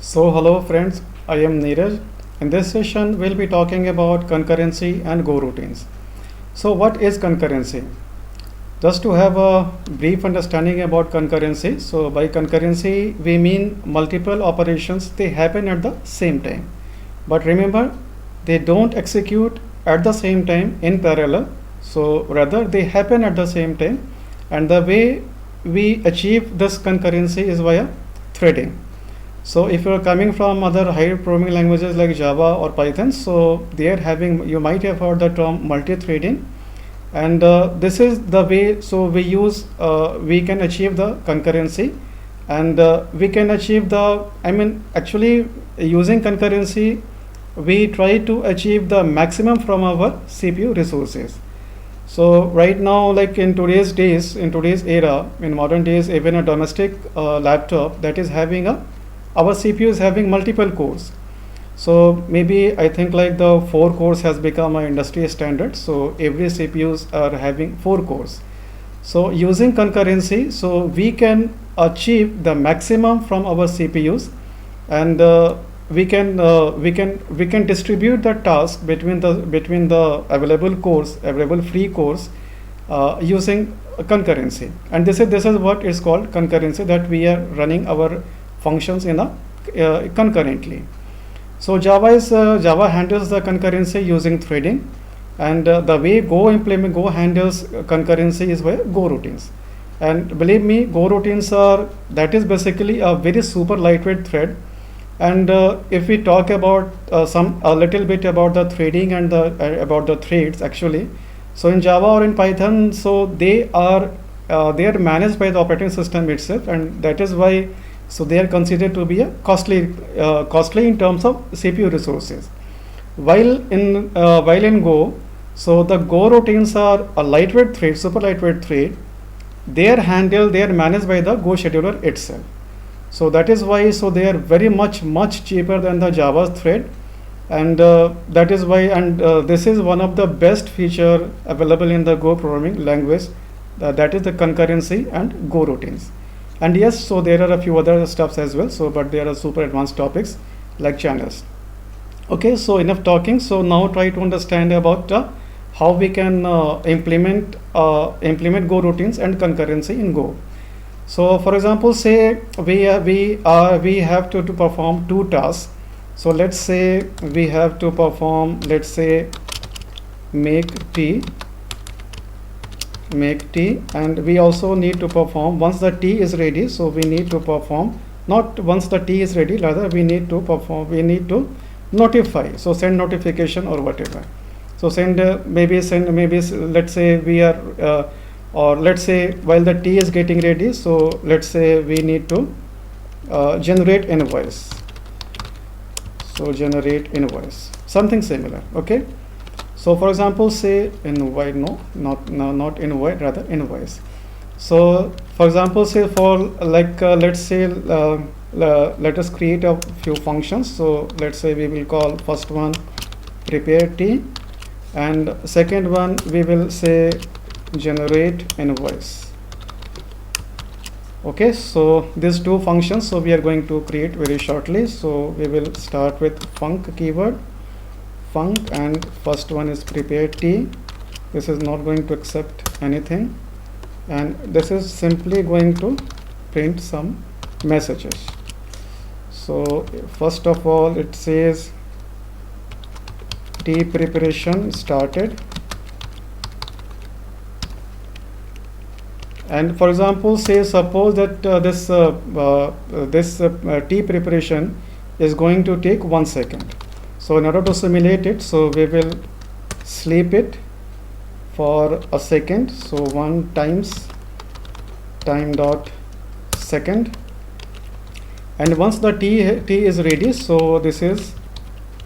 So hello friends, I am Neeraj. In this session, we'll be talking about concurrency and Goroutines. So what is concurrency? Just to have a brief understanding about concurrency. So by concurrency, we mean multiple operations, they happen at the same time. But remember, they don't execute at the same time in parallel. So rather they happen at the same time. And the way we achieve this concurrency is via threading. So if you are coming from other higher programming languages like Java or Python, so they are having, you might have heard the term multi-threading, and this is the way. So we can achieve the concurrency, and we can achieve the. Actually, using concurrency, we try to achieve the maximum from our CPU resources. So right now, like in today's era, in modern days, even a domestic laptop that is having our CPU is having multiple cores. So maybe I think like the 4 cores has become an industry standard. So every CPUs are having 4 cores. So using concurrency, so we can achieve the maximum from our CPUs, and we can distribute the task between the available free cores using concurrency. And this is what is called concurrency, that we are running our functions in a concurrently. So Java handles the concurrency using threading, and the way Go handles concurrency is by Goroutines. And believe me, Goroutines that is basically a very super lightweight thread. And if we talk about a little bit about the threading and about the threads actually, so in Java or in Python, so they are managed by the operating system itself, and that is why. So they are considered to be a costly in terms of CPU resources. While in Go, so the Go routines are a lightweight thread, super lightweight thread. They are managed by the Go scheduler itself. So that is why. So they are very much cheaper than the Java thread, and that is why. And this is one of the best feature available in the Go programming language. That is the concurrency and Go routines. And yes, so there are a few other stuffs as well. So, but there are super advanced topics like channels. Okay, so enough talking. So now try to understand about how we can implement Goroutines and concurrency in Go. So, for example, say we have to perform 2 tasks. So let's say we have to perform, let's say, make tea, and we also need to perform once the tea is ready. So we need to perform, not once the tea is ready, rather we need to notify. So send notification or whatever. So maybe let's say we are or let's say while the tea is getting ready, so let's say we need to generate invoice. So generate invoice, something similar. Okay. So for example, say invoice, not invoice, rather invoice. So for example, say for like let's say let us create a few functions. So let's say we will call first one prepare tea, and second one we will say generate invoice. Okay, so these 2 functions, so we are going to create very shortly. So we will start with func keyword, and first one is prepare tea. This is not going to accept anything, and this is simply going to print some messages. So first of all, it says tea preparation started, and for example, say suppose that this tea preparation is going to take 1 second. So in order to simulate it, so we will sleep it for a second. So 1 times time dot second, and once the tea is ready, so this is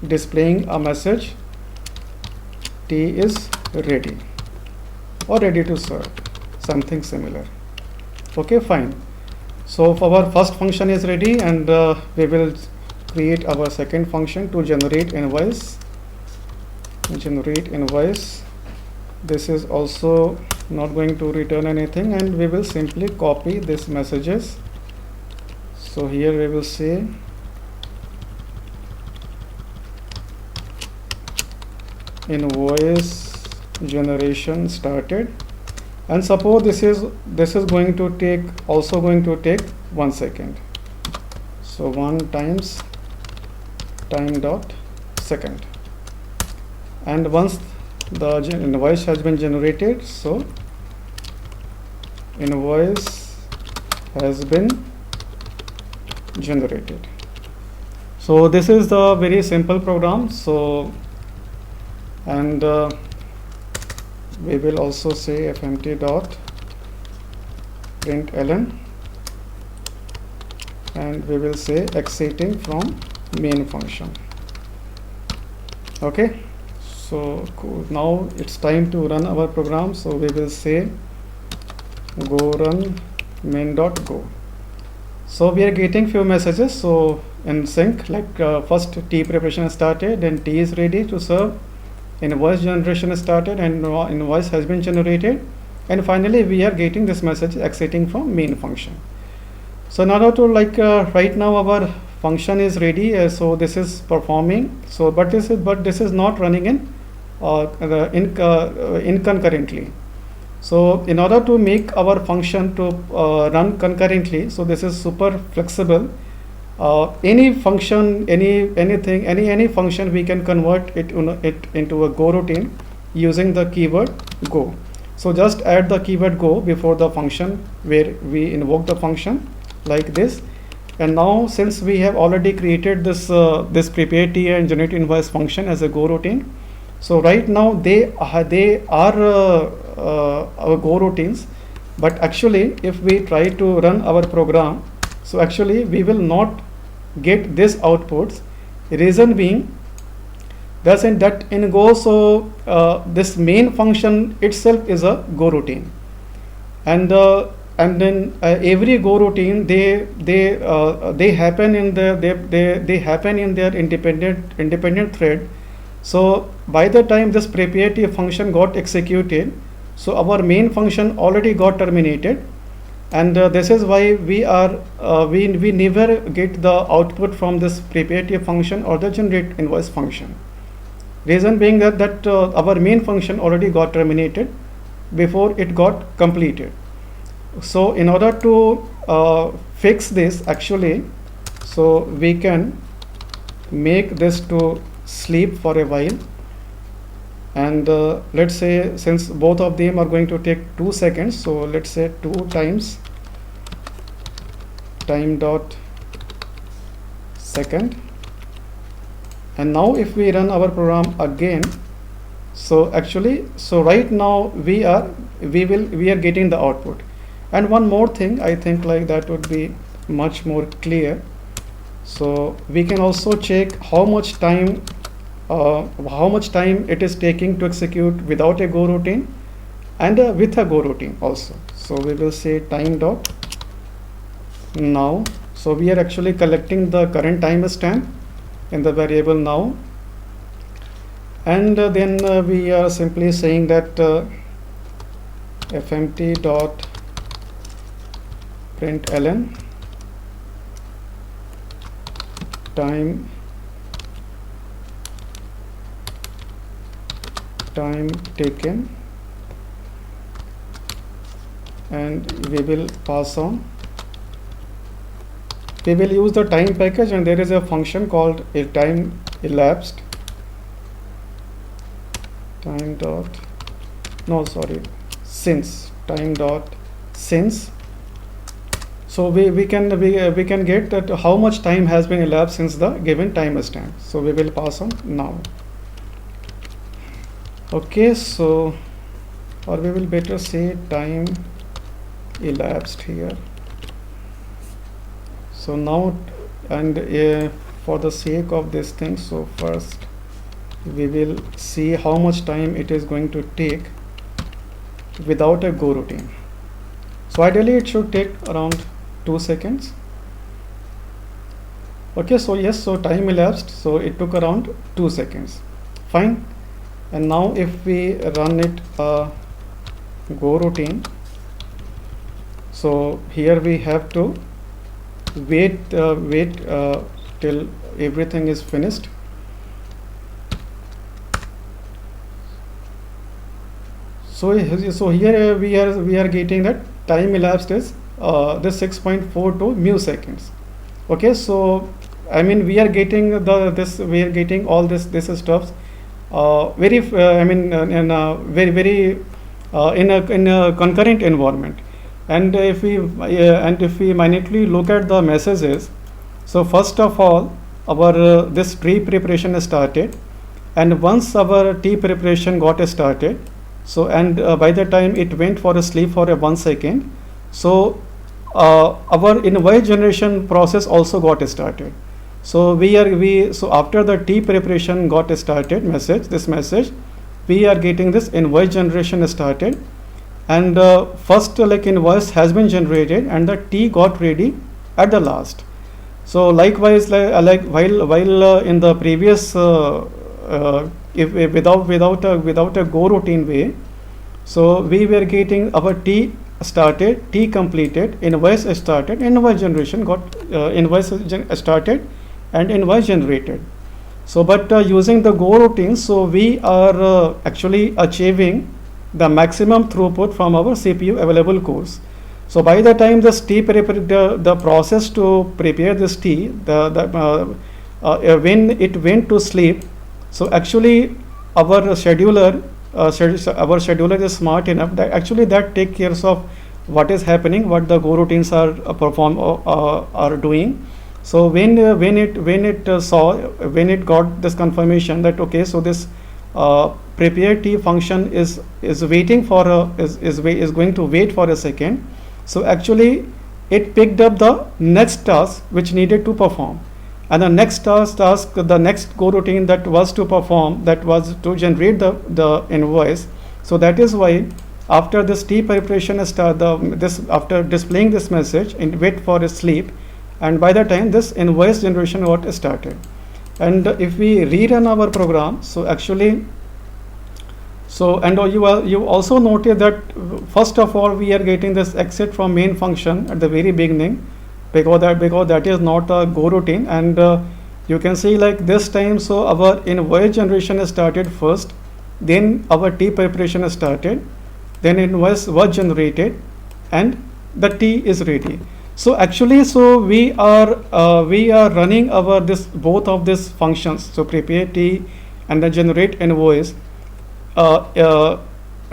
displaying a message, tea is ready or ready to serve, something similar. Okay, fine. So for our first function is ready, and we will create our second function to generate invoice. This is also not going to return anything, and we will simply copy these messages. So here we will say invoice generation started, and suppose this is going to take 1 second. So 1 times time dot second, and once the invoice has been generated, so invoice has been generated. So this is the very simple program. So, and we will also say fmt dot println, and we will say exiting from main function. Okay, so cool. Now it's time to run our program. So we will say go run main.go. So we are getting few messages, so in sync, like first tea preparation started, then tea is ready to serve, invoice generation started, and invoice has been generated, and finally we are getting this message exiting from main function. So in order to right now our function is ready, so this is performing. So but this is not running in concurrently. So in order to make our function to run concurrently, so this is super flexible. Any function, any function, we can convert it into a Goroutine using the keyword go. So just add the keyword go before the function where we invoke the function like this. And now since we have already created this prepare TA and generate invoice function as a Goroutine, so right now they are our Goroutines, but actually if we try to run our program, so actually we will not get this outputs. Reason being, thus in Go, so this main function itself is a Goroutine, and then every Goroutine they happen in they happen in their independent thread. So by the time this prepare TA function got executed, so our main function already got terminated, and this is why we never get the output from this prepare TA function or the generate invoice function. Reason being that our main function already got terminated before it got completed. So in order to fix this, actually, so we can make this to sleep for a while, and let's say since both of them are going to take 2 seconds, so let's say 2 times time dot second. And now if we run our program again, so actually, so right now we are getting the output. And one more thing, I think like that would be much more clear. So we can also check how much time it is taking to execute without a Goroutine and with a Goroutine also. So we will say time dot now. So we are actually collecting the current timestamp in the variable now, and then we are simply saying that fmt dot println time taken, and we will pass on. We will use the time package, and there is a function called a time elapsed since time dot since. So we can get that how much time has been elapsed since the given timestamp. So we will pass on now. Okay, so or we will better say time elapsed here. So now, and for the sake of this thing, so first we will see how much time it is going to take without a Goroutine. So ideally it should take around 2 seconds. Okay, so yes, so time elapsed, so it took around 2 seconds. Fine. And now if we run it Goroutine, so here we have to wait till everything is finished. So here we are getting that time elapsed is this 6.42 milliseconds. Okay, so I mean we are getting we are getting all this stuffs very I mean in a very in a concurrent environment. And if we minutely look at the messages, so first of all our this tree preparation started, and once our tea preparation got started, so and by the time it went for a sleep for a 1 second, so our invoice generation process also got started. So so after the tea preparation got started this message, we are getting this invoice generation started, and first like invoice has been generated and the tea got ready at the last. So likewise like while in the previous if without a go routine way, so we were getting our tea started, tea completed, invoice started, invoice generation got started and invoice generated. So but using the go routine, so we are actually achieving the maximum throughput from our CPU available cores. So by the time this tea the process to prepare this tea, when it went to sleep, so actually our scheduler is smart enough that actually that take care of what is happening, what the go routines are are doing. So when it got this confirmation that okay, so this prepare tea function is waiting for is going to wait for a second. So actually it picked up the next task which needed to perform, and the next the next go routine that was to perform, that was to generate the invoice. So that is why after this tea preparation after displaying this message and wait for a sleep, and by the time this invoice generation got started. And if we rerun our program, so actually and you also noted that first of all we are getting this exit from main function at the very beginning, because that is not a go routine. And you can see like this time, so our invoice generation started first, then our tea preparation started, then invoice was generated, and the tea is ready. So actually, so we are running our both of these functions, so prepare tea and the generate invoice, I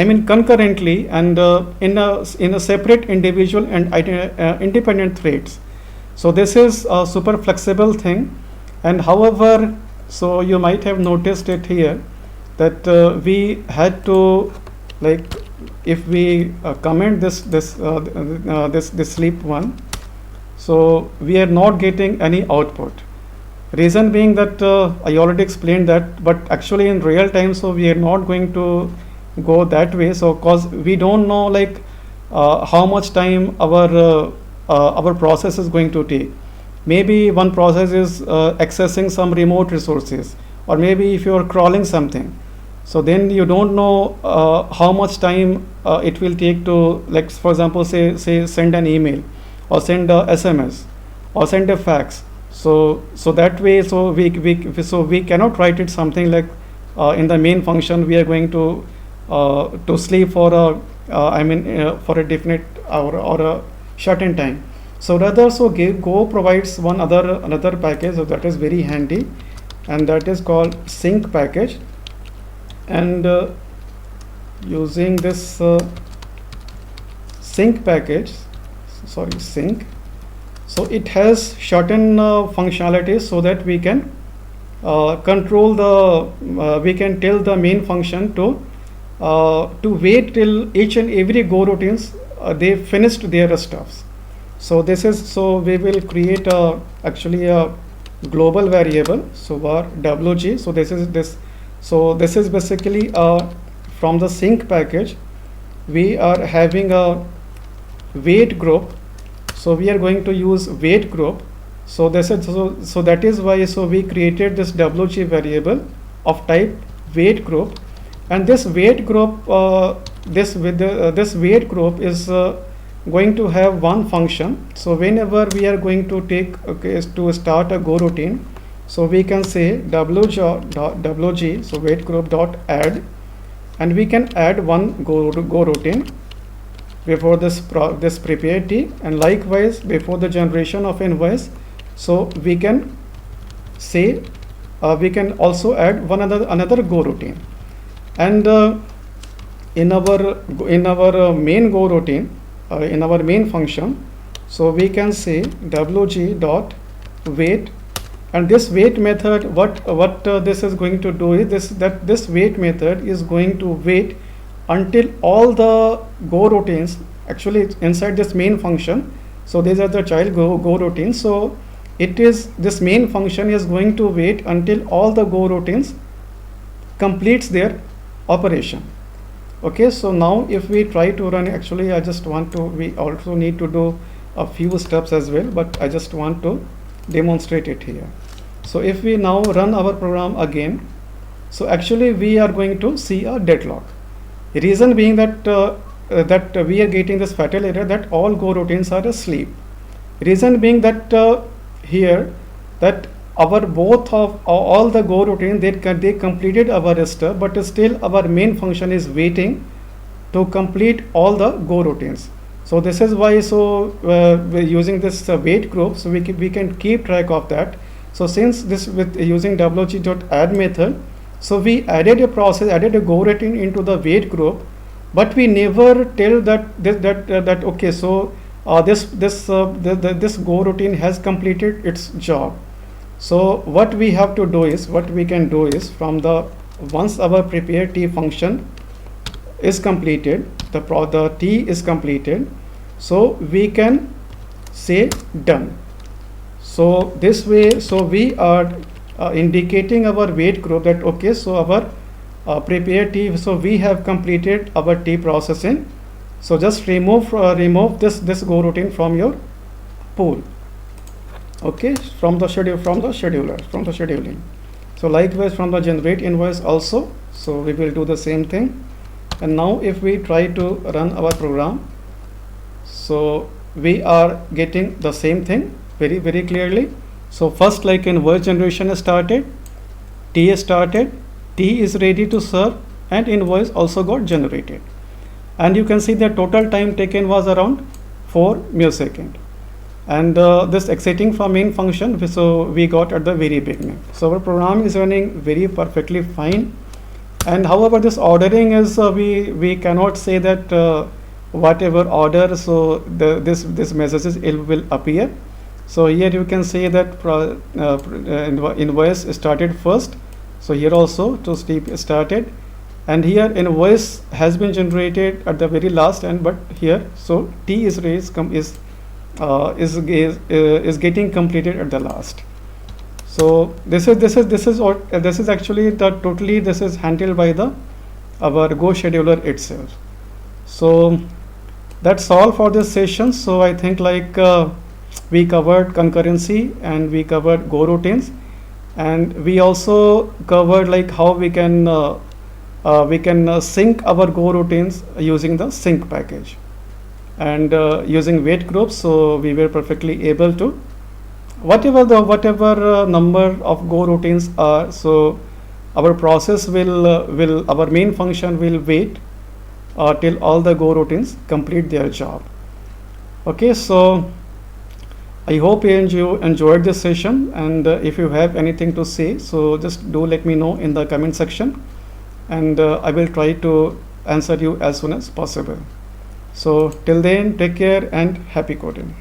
mean concurrently, and in a separate individual and independent threads. So this is a super flexible thing. And however, so you might have noticed it here that we had to, like, if we comment this sleep one, so we are not getting any output. Reason being that I already explained that, but actually in real time, so we are not going to go that way. So cause we don't know like how much time our process is going to take. Maybe one process is accessing some remote resources, or maybe if you are crawling something, so then you don't know how much time it will take to, like, for example, say send an email, or send a SMS, or send a fax. So that way, so we cannot write it something like in the main function we are going to sleep for for a definite hour or a certain time. So rather, so Go provides another package, so that is very handy, and that is called sync package. And using this sync package, sync, so it has certain functionalities, so that we can control we can tell the main function to wait till each and every Go routines they finished their stuffs. So we will create actually a global variable, so var wg. So this is basically from the sync package we are having a wait group. So we are going to use wait group. So that is why, so we created this wg variable of type wait group. And this wait group this wait group is going to have one function. So whenever we are going to to start a Go routine, so we can say wg, so wait group dot add, and we can add one go routine before this prepare T, and likewise before the generation of invoice. So we can say we can also add another go routine, and in our main go routine, in our main function, so we can say wg dot wait, and this wait method, what this is going to do is this wait method is going to wait until all the go routines actually inside this main function. So these are the child go routines. So this main function is going to wait until all the go routines completes their operation. Okay, so now if we try to run, actually we also need to do a few steps as well, but I just want to demonstrate it here. So if we now run our program again, so actually we are going to see a deadlock. The reason being that we are getting this fatal error that all go routines are asleep. Reason being that here that our both of all the go routines, they completed our step, but still our main function is waiting to complete all the go routines. So this is why, so we're using this wait group, so we can keep track of that. So since this, with using wg.add method, so we added a go routine into the wait group, but we never tell that okay, so this go routine has completed its job. So what we have to do is, what we can do is, from the once our prepare T function is completed, the T is completed, so we can say done. So this way, so we are indicating our wait group that okay, so our prepare T, so we have completed our T processing. So just remove this go routine from your pool. Okay, from the scheduling. So likewise from the generate invoice also, so we will do the same thing. And now if we try to run our program, so we are getting the same thing very clearly. So first, like invoice generation is started, T is started, T is ready to serve, and invoice also got generated. And you can see the total time taken was around 4 milliseconds. And this exiting from main function, so we got at the very beginning. So our program is running very perfectly fine. And however, this ordering is we cannot say that whatever order, so this messages will appear. So here you can say that invoice started first. So here also to started, and here invoice has been generated at the very last end, but here so T is getting completed at the last. So this is actually this is handled by our Go scheduler itself. So that's all for this session. So I think like we covered concurrency and we covered Go routines, and we also covered like how we can sync our Go routines using the sync package, and using wait groups. So we were perfectly able to whatever number of Go routines are, so our process our main function will wait till all the Go routines complete their job. Okay, so I hope you enjoyed this session, and if you have anything to say, so just do let me know in the comment section, and I will try to answer you as soon as possible. So till then, take care and happy coding.